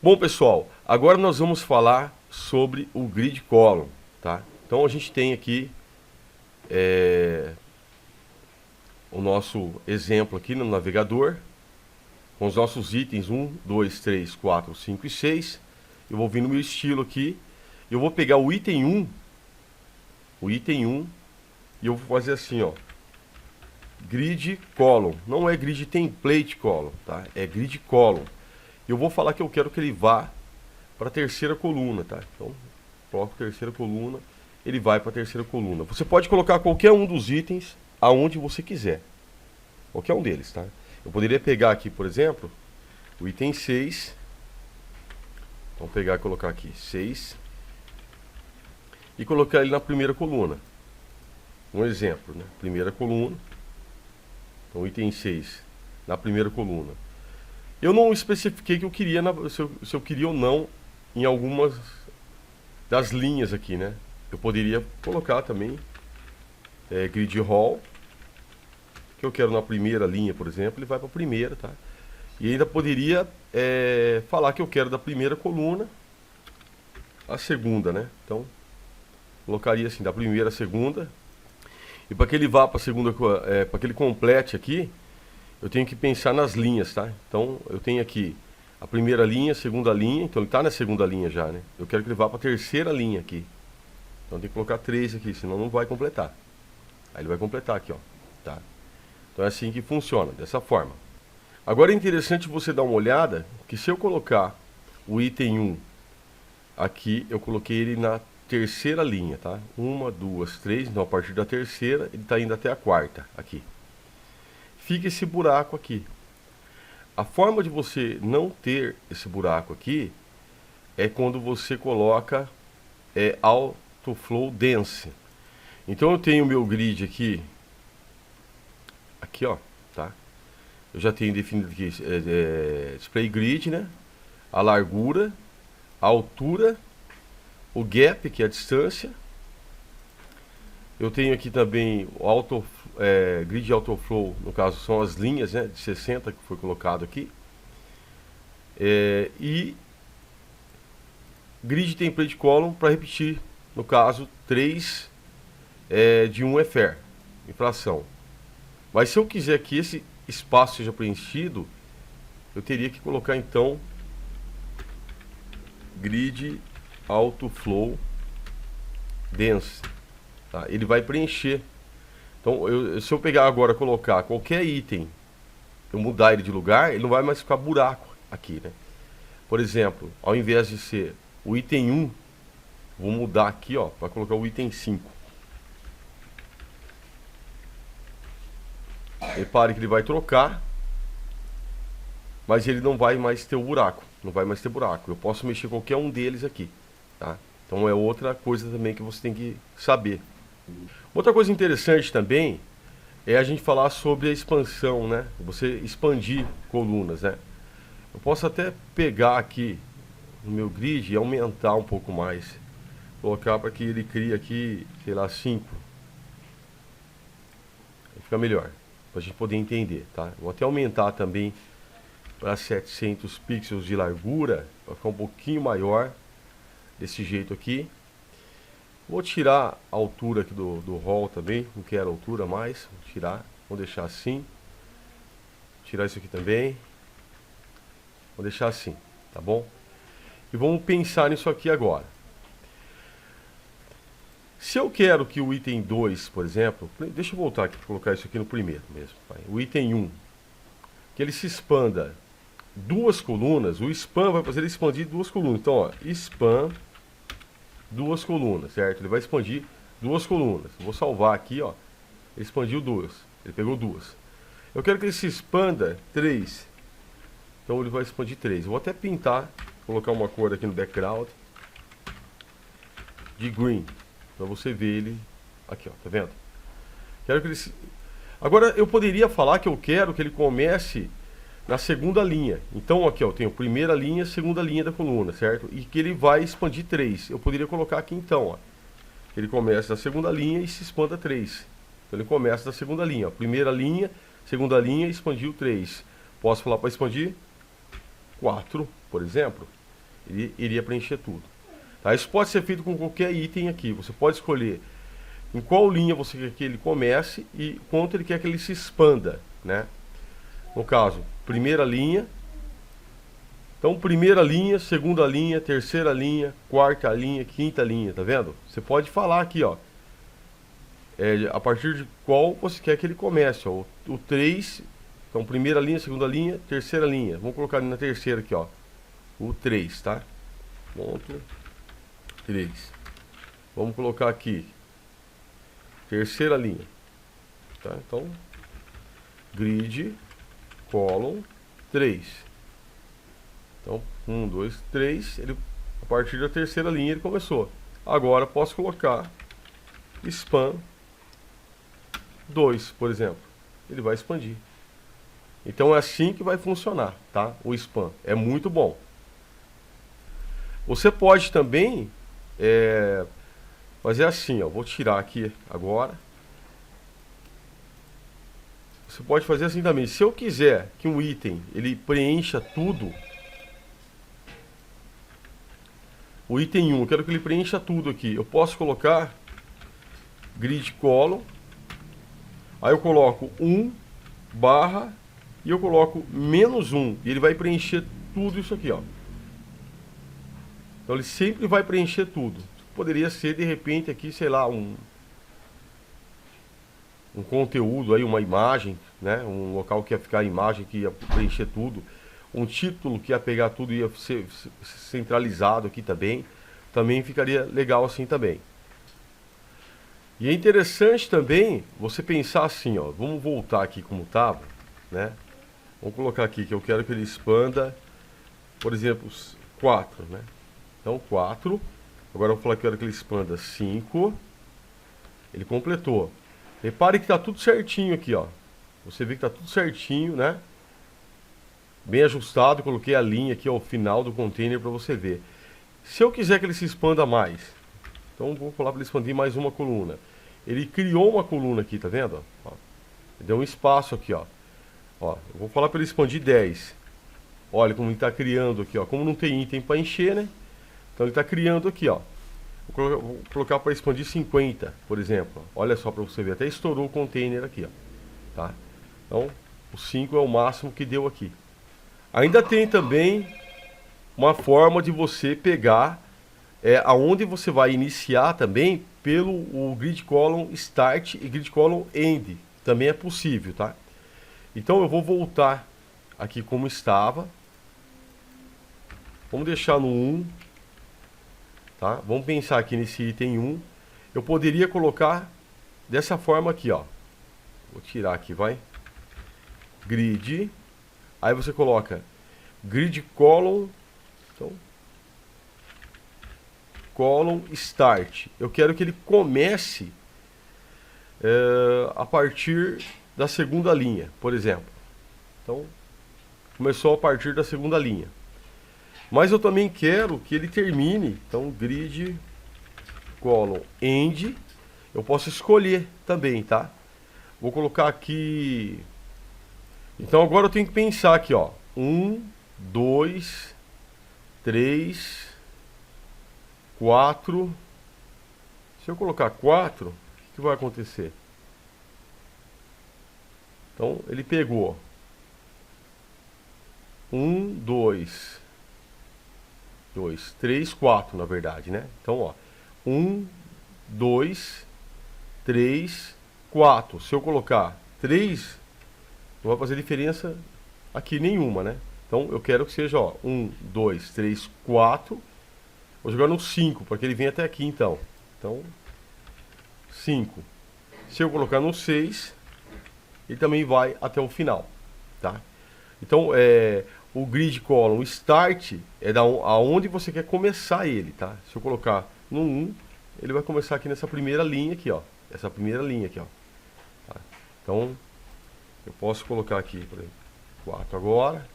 Bom, pessoal, agora nós vamos falar sobre o grid column, tá? Então a gente tem aqui o nosso exemplo aqui no navegador, com os nossos itens 1, 2, 3, 4, 5 e 6. Eu vou vir no meu estilo aqui, eu vou pegar o item 1, e eu vou fazer assim, ó, grid column. Não é grid template column, tá? É grid column. Eu vou falar que eu quero que ele vá para a terceira coluna, tá? Então, coloco terceira coluna, ele vai para a terceira coluna. Você pode colocar qualquer um dos itens aonde você quiser. Qualquer um deles, tá? Eu poderia pegar aqui, por exemplo, o item 6. Vamos pegar e colocar aqui 6. E colocar ele na primeira coluna. Um exemplo, né? Primeira coluna. Então, item 6 na primeira coluna. Eu não especifiquei que eu queria, se eu queria ou não, em algumas das linhas aqui, né? Eu poderia colocar também grid hall, que eu quero na primeira linha, por exemplo, ele vai para a primeira, tá? E ainda poderia falar que eu quero da primeira coluna a segunda, né? Então, colocaria assim, da primeira a segunda. E para que ele vá para a segunda, para que ele complete aqui, eu tenho que pensar nas linhas, tá? Então, eu tenho aqui a primeira linha, a segunda linha. Então, ele está na segunda linha já, né? Eu quero que ele vá para a terceira linha aqui. Então, tem que colocar 3 aqui, senão não vai completar. Aí ele vai completar aqui, ó, tá? Então, é assim que funciona, dessa forma. Agora, é interessante você dar uma olhada, que se eu colocar o item 1 aqui, eu coloquei ele na terceira linha, tá? 1, 2, 3. Então, a partir da terceira, ele está indo até a quarta aqui. Fica esse buraco aqui. A forma de você não ter esse buraco aqui é quando você coloca AutoFlow Dense. Então eu tenho o meu grid aqui, ó, tá? Eu já tenho definido aqui display grid, né? A largura, a altura, o gap, que é a distância. Eu tenho aqui também o grid AutoFlow, no caso são as linhas, né, de 60 que foi colocado aqui. E grid template column para repetir, no caso 3 de 1 é fair, inflação. Mas se eu quiser que esse espaço seja preenchido, eu teria que colocar então grid AutoFlow dense. Tá? Ele vai preencher. Então, se eu pegar agora, colocar qualquer item, eu mudar ele de lugar, ele não vai mais ficar buraco aqui, né? Por exemplo, ao invés de ser o item 1, vou mudar aqui, ó, para colocar o item 5. Repare que ele vai trocar, mas ele não vai mais ter o buraco. Não vai mais ter buraco. Eu posso mexer qualquer um deles aqui, tá? Então é outra coisa também que você tem que saber. Outra coisa interessante também é a gente falar sobre a expansão, né? Você expandir colunas, né? Eu posso até pegar aqui no meu grid e aumentar um pouco mais. Colocar para que ele crie aqui, sei lá, 5. Fica melhor, para a gente poder entender, tá? Vou até aumentar também para 700 pixels de largura, para ficar um pouquinho maior, desse jeito aqui. Vou tirar a altura aqui do roll também, não quero altura mais, vou tirar, vou deixar assim. Tirar isso aqui também. Vou deixar assim, tá bom? E vamos pensar nisso aqui agora. Se eu quero que o item 2, por exemplo, deixa eu voltar aqui para colocar isso aqui no primeiro mesmo. O item 1, que ele se expanda 2 colunas, o span vai fazer ele expandir 2 colunas. Então, ó, span 2 colunas, certo? Ele vai expandir 2 colunas. Vou salvar aqui, ó. Ele expandiu 2. Ele pegou 2. Eu quero que ele se expanda 3. Então ele vai expandir 3. Eu vou até pintar, colocar uma cor aqui no background de green, para você ver ele aqui, ó, tá vendo? Quero que ele Agora eu poderia falar que eu quero que ele comece na segunda linha. Então aqui, ó, eu tenho primeira linha, segunda linha da coluna, certo? E que ele vai expandir 3. Eu poderia colocar aqui então, ó, que ele começa na segunda linha e se expanda 3. Então ele começa da segunda linha, ó, primeira linha, segunda linha, expandiu 3. Posso falar para expandir 4, por exemplo. Ele iria preencher tudo. Tá? Isso pode ser feito com qualquer item aqui. Você pode escolher em qual linha você quer que ele comece e quanto ele quer que ele se expanda, né? No caso, primeira linha. Então, primeira linha, segunda linha, terceira linha, quarta linha, quinta linha, tá vendo? Você pode falar aqui, ó. A partir de qual você quer que ele comece, ó. O 3, então primeira linha, segunda linha, terceira linha. Vamos colocar ali na terceira aqui, ó. O 3, tá? Ponto 3. Vamos colocar aqui. Terceira linha. Tá? Então, grid, column, 3. Então, 1, 2, 3. Ele, a partir da terceira linha ele começou. Agora posso colocar span 2, por exemplo. Ele vai expandir. Então é assim que vai funcionar, tá? O span. É muito bom. Você pode também fazer assim, ó. Vou tirar aqui agora. Você pode fazer assim também. Se eu quiser que um item ele preencha tudo, o item 1, eu quero que ele preencha tudo aqui. Eu posso colocar grid column. Aí eu coloco 1 barra e eu coloco -1 e ele vai preencher tudo isso aqui, ó. Então ele sempre vai preencher tudo. Poderia ser de repente aqui, sei lá, um conteúdo aí, uma imagem, né? Um local que ia ficar a imagem que ia preencher tudo, um título que ia pegar tudo e ia ser centralizado aqui também. Também ficaria legal assim também. E é interessante também você pensar assim, ó. Vamos voltar aqui como estava, né? Vamos colocar aqui que eu quero que ele expanda, por exemplo, 4, né? Então 4. Agora eu vou falar que eu quero que ele expanda 5. Ele completou. Repare que está tudo certinho aqui, ó. Você vê que está tudo certinho, né? Bem ajustado. Coloquei a linha aqui ao final do container para você ver. Se eu quiser que ele se expanda mais, então vou falar para ele expandir mais uma coluna. Ele criou uma coluna aqui, tá vendo? Ó, deu um espaço aqui, ó. Ó, eu vou falar para ele expandir 10. Olha como ele está criando aqui, ó. Como não tem item para encher, né? Então ele está criando aqui, ó. Vou colocar para expandir 50, por exemplo. Olha só para você ver. Até estourou o container aqui, ó. Tá? Então, o 5 é o máximo que deu aqui. Ainda tem também uma forma de você pegar aonde você vai iniciar também pelo o grid column start e grid column end. Também é possível, tá? Então eu vou voltar aqui como estava. Vamos deixar no 1. Tá? Vamos pensar aqui nesse item 1. Eu poderia colocar dessa forma aqui, ó. Vou tirar aqui, vai. Grid. Aí você coloca grid column. Então, column start. Eu quero que ele comece a partir da segunda linha, por exemplo. Então, começou a partir da segunda linha. Mas eu também quero que ele termine. Então, grid column end. Eu posso escolher também, tá? Vou colocar aqui. Então agora eu tenho que pensar aqui, ó. 1, 2, 3, 4. Se eu colocar 4, o que vai acontecer? Então ele pegou 1, 2, 3, 4, na verdade, né? Então, ó, 1, 2, 3, 4. Se eu colocar 3, não vai fazer diferença aqui nenhuma, né? Então, eu quero que seja, ó, 1, 2, 3, 4. Vou jogar no 5, para que ele venha até aqui, então. Então, 5. Se eu colocar no 6, ele também vai até o final, tá? Então, o grid column start é aonde você quer começar ele, tá? Se eu colocar no 1, ele vai começar aqui nessa primeira linha aqui, ó. Essa primeira linha aqui, ó. Tá? Então, eu posso colocar aqui, por exemplo, 4 agora.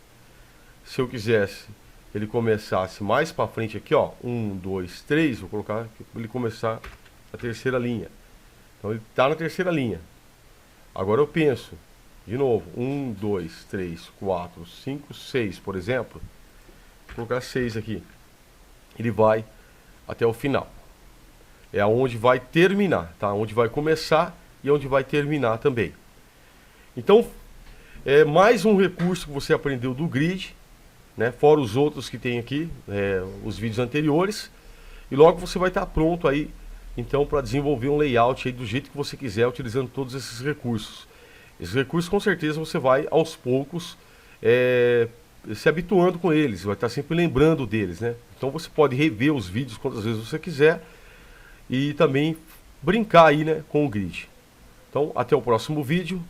Se eu quisesse que ele começasse mais para frente aqui, ó, 1, 2, 3, vou colocar aqui para ele começar a terceira linha. Então, ele está na terceira linha. Agora eu penso, de novo, 1, 2, 3, 4, 5, 6, por exemplo. Vou colocar 6 aqui. ele vai até o final. É onde vai terminar, tá? Onde vai começar e onde vai terminar também. Então, é mais um recurso que você aprendeu do grid, né? Fora os outros que tem aqui, os vídeos anteriores. E logo você vai estar pronto aí, então, para desenvolver um layout aí do jeito que você quiser, utilizando todos esses recursos. Esses recursos, com certeza, você vai aos poucos se habituando com eles, vai estar sempre lembrando deles, né? Então você pode rever os vídeos quantas vezes você quiser e também brincar aí, né, com o grid. Então, até o próximo vídeo.